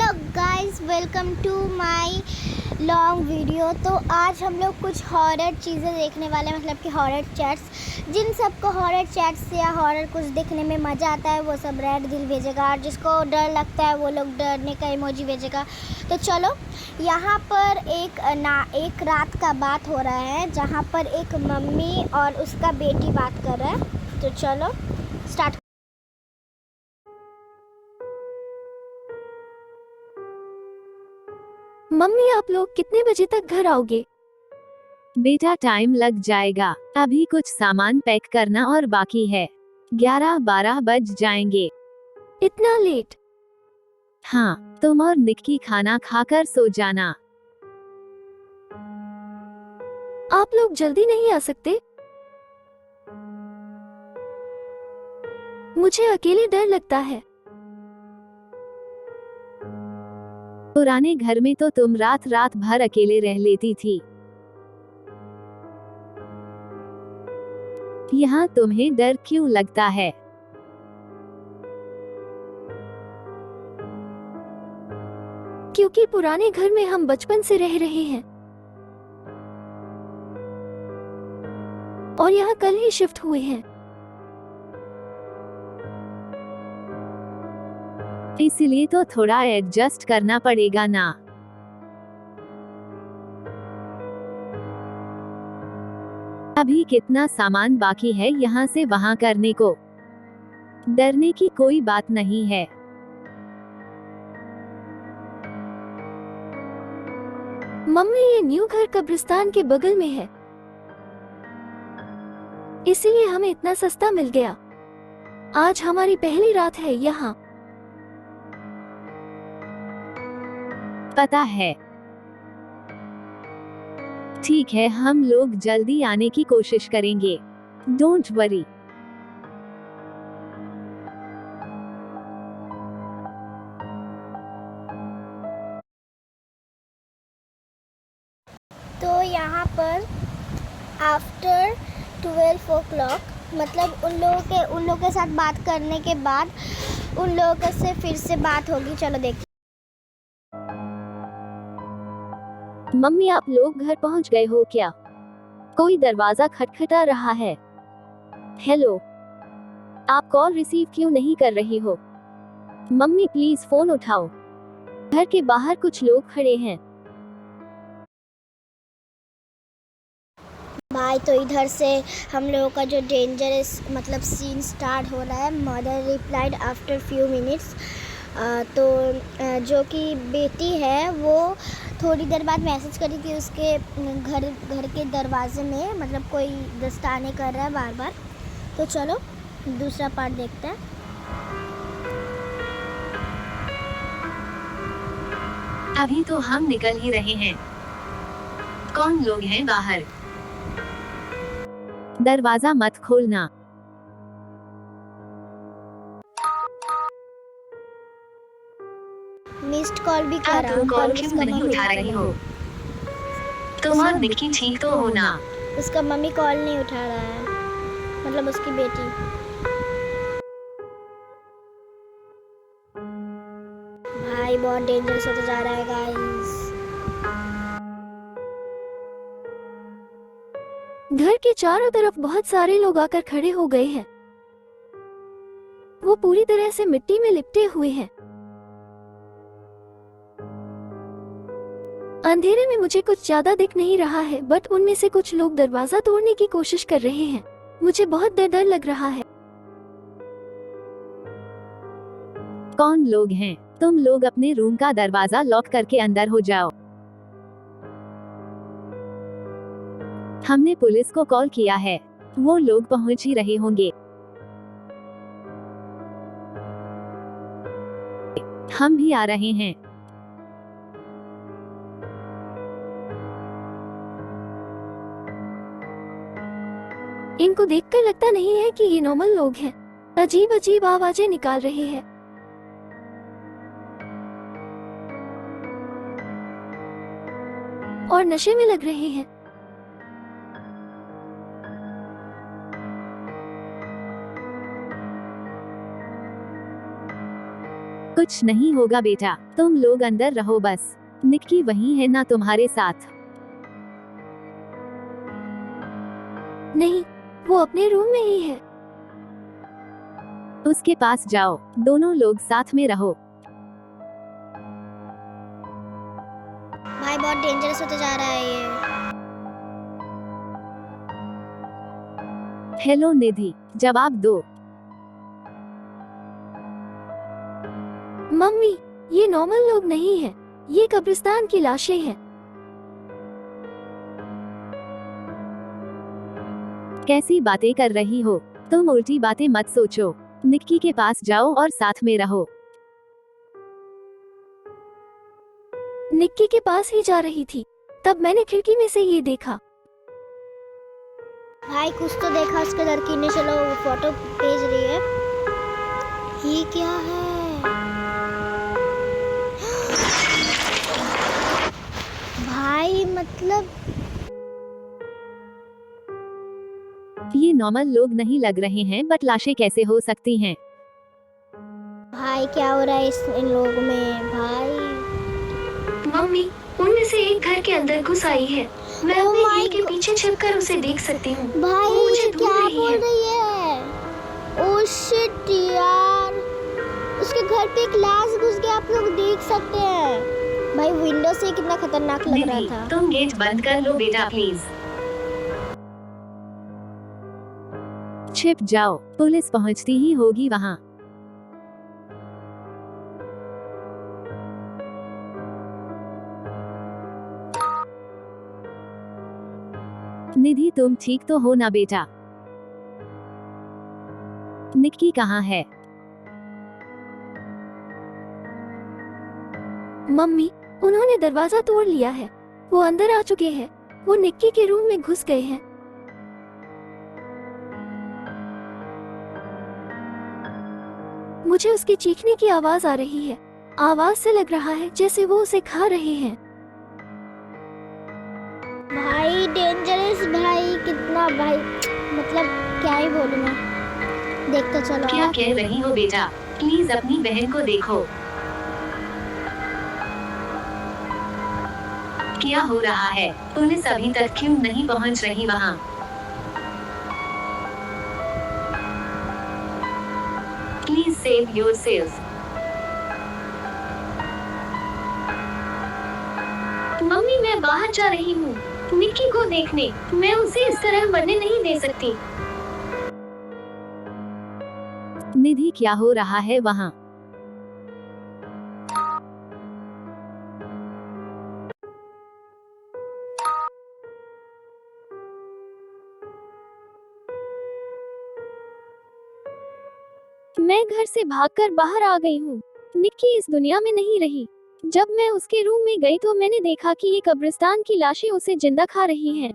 Guys, welcome to my long video. तो आज हम लोग कुछ हॉरर चीज़ें देखने वाले हैं, मतलब कि हॉरर चैट्स। जिन सबको हॉरर चैट्स या हॉरर कुछ देखने में मज़ा आता है वो सब रेड दिल भेजेगा, और जिसको डर लगता है वो लोग डरने का इमोजी भेजेगा। तो चलो, यहाँ पर एक रात का बात हो रहा है जहाँ पर एक मम्मी और उसका बेटी बात कर रहा है। तो चलो स्टार्ट। मम्मी, आप लोग कितने बजे तक घर आओगे? बेटा, टाइम लग जाएगा। अभी कुछ सामान पैक करना और बाकी है। 11-12 बज जाएंगे। इतना लेट? हाँ, तुम और निक्की खाना खाकर सो जाना। आप लोग जल्दी नहीं आ सकते? मुझे अकेले डर लगता है। पुराने घर में तो तुम रात रात भर अकेले रह लेती थी। यहाँ तुम्हें डर क्यों लगता है? क्योंकि पुराने घर में हम बचपन से रह रहे हैं और यहाँ कल ही शिफ्ट हुए हैं। इसलिए तो थोड़ा एडजस्ट करना पड़ेगा ना। अभी कितना सामान बाकी है यहाँ से वहाँ करने को। डरने की कोई बात नहीं है। मम्मी, ये न्यू घर कब्रिस्तान के बगल में है, इसीलिए हमें इतना सस्ता मिल गया। आज हमारी पहली रात है यहाँ। पता है। ठीक है, हम लोग जल्दी आने की कोशिश करेंगे। Don't worry. तो यहाँ पर आफ्टर 12 o'clock, मतलब उन लोगों के साथ बात करने के बाद उन लोगों से फिर से बात होगी। चलो देखते। मम्मी, आप लोग घर पहुंच गए हो क्या? कोई दरवाजा खटखटा रहा है। हेलो, आप कॉल रिसीव क्यों नहीं कर रही हो? मम्मी, प्लीज फोन उठाओ। घर के बाहर कुछ लोग खड़े हैं। भाई, तो इधर से हम लोगों का जो डेंजरस मतलब सीन स्टार्ट हो रहा है। Mother replied after few minutes. तो जो कि बेटी है वो थोड़ी देर बाद मैसेज करी थी उसके घर के दरवाजे में, मतलब कोई दस्ताने कर रहा है बार बार। तो चलो दूसरा पार्ट देखते हैं। अभी तो हम निकल ही रहे हैं। कौन लोग हैं बाहर? दरवाजा मत खोलना। मिस्ड कॉल भी आप करा, तुम कॉल पर क्यों उसका नहीं मम्मी उठा रही हो? तुम और निक्की ठीक तो हो ना? उसका मम्मी कॉल नहीं उठा रहा है, मतलब उसकी बेटी। भाई, बहुत डेंजरस होता जा रहा है गाइस। घर के चारों तरफ बहुत सारे लोग आकर खड़े हो गए हैं। वो पूरी तरह से मिट्टी में लिपटे हुए हैं। अंधेरे में मुझे कुछ ज्यादा दिख नहीं रहा है, बट उनमें से कुछ लोग दरवाजा तोड़ने की कोशिश कर रहे हैं। मुझे बहुत डर लग रहा है। कौन लोग हैं? तुम लोग अपने रूम का दरवाजा लॉक करके अंदर हो जाओ। हमने पुलिस को कॉल किया है, वो लोग पहुंच ही रहे होंगे। हम भी आ रहे हैं। इनको देखकर लगता नहीं है कि ये नॉर्मल लोग हैं। अजीब अजीब आवाजें निकाल रहे हैं और नशे में लग रहे हैं। कुछ नहीं होगा बेटा, तुम लोग अंदर रहो बस। निक्की वहीं है ना तुम्हारे साथ? नहीं, वो अपने रूम में ही है। उसके पास जाओ, दोनों लोग साथ में रहो। भाई बहुत डेंजरस होते जा रहा है ये। हेलो निधि, जवाब दो। मम्मी, ये नॉर्मल लोग नहीं हैं, ये कब्रिस्तान की लाशें हैं। कैसी बातें कर रही हो तुम? उल्टी बातें मत सोचो। निक्की के पास जाओ और साथ में रहो। निक्की के पास ही जा रही थी, तब मैंने खिड़की में से ये देखा। भाई कुछ तो देखा उसके लड़की ने, चलो वो फोटो भेज रही है। ये क्या है? भाई मतलब ये नॉर्मल लोग नहीं लग रहे हैं, बट लाशें कैसे हो सकती हैं? भाई क्या हो रहा है इन लोगों में भाई? मम्मी, उनमें से एक घर के अंदर घुस आई है। मैं Oh अपने my हील के God. पीछे छिपकर उसे देख सकती हूँ। भाई वो मुझे ये ढूंढ क्या रही बोल है। रही है? ओह शिट यार, उसके घर पे एक लाश घुस गया, आप लोग देख सकते हैं। भाई विंडो से कितना खतरनाक लग रहा निधि, था। तुम गेट बंद कर लो बेटा प्लीज। छिप जाओ, पुलिस पहुंचती ही होगी वहां। निधि तुम ठीक तो हो ना बेटा? निक्की कहाँ है? मम्मी, उन्होंने दरवाजा तोड़ लिया है, वो अंदर आ चुके हैं। वो निक्की के रूम में घुस गए हैं। मुझे उसके चीखने की आवाज आ रही है। आवाज से लग रहा है जैसे वो उसे खा रहे हैं। भाई डेंजरस भाई, कितना भाई, मतलब क्या ही बोलूं मैं। देख तो चलो। क्या कह रही हो बेटा? प्लीज अपनी बहन को देखो। क्या हो रहा है? पुलिस अभी तक क्यों नहीं पहुंच रही वहां? Please save yourself. मम्मी, मैं बाहर जा रही हूँ निक्की को देखने। मैं उसे इस तरह मरने नहीं दे सकती। निधि क्या हो रहा है वहां? मैं घर से भागकर बाहर आ गई हूँ। निक्की इस दुनिया में नहीं रही। जब मैं उसके रूम में गई तो मैंने देखा कि ये कब्रिस्तान की लाशें उसे जिंदा खा रही हैं।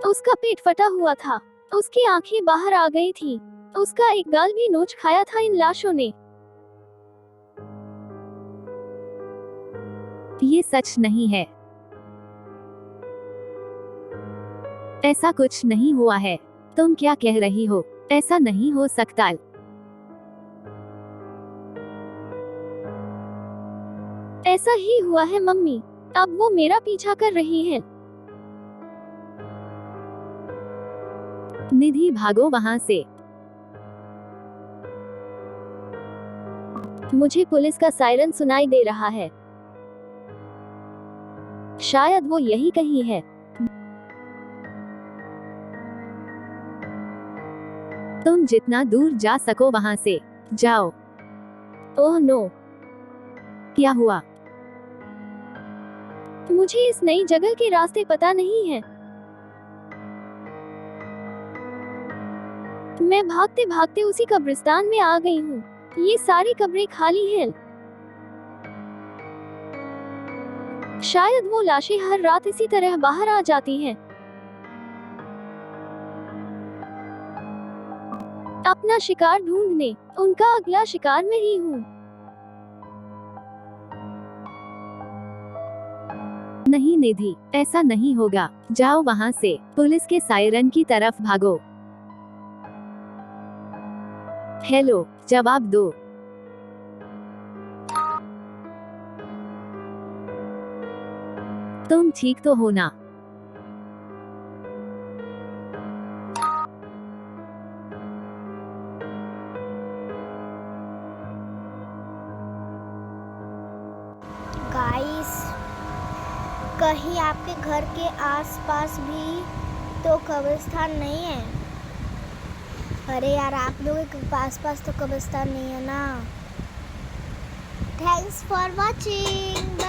उसका पेट फटा हुआ था, उसकी आंखें बाहर आ गई थी, उसका एक गाल भी नोच खाया था इन लाशों ने। ये सच नहीं है। ऐसा कुछ नहीं हुआ है। तुम क्या कह रही हो? ऐसा नहीं हो सकता। ऐसा ही हुआ है मम्मी। अब वो मेरा पीछा कर रही है। निधि भागो वहां से। मुझे पुलिस का सायरन सुनाई दे रहा है। शायद वो यही कहीं है। तुम जितना दूर जा सको वहां से जाओ। ओह नो, क्या हुआ? मुझे इस नई जगह के रास्ते पता नहीं है। मैं भागते भागते उसी कब्रिस्तान में आ गई हूँ। ये सारी कब्रें खाली हैं। शायद वो लाशें हर रात इसी तरह बाहर आ जाती हैं। अपना शिकार ढूंढने, उनका अगला शिकार मैं ही हूँ। नहीं निधि, ऐसा नहीं होगा। जाओ वहाँ से, पुलिस के सायरन की तरफ भागो। हेलो, जवाब दो। तुम ठीक तो हो ना? गाइस, कहीं आपके घर के आसपास भी तो कब्रिस्तान नहीं है? अरे यार, आप लोगों के आसपास तो कब्रिस्तान नहीं है ना? Thanks for watching.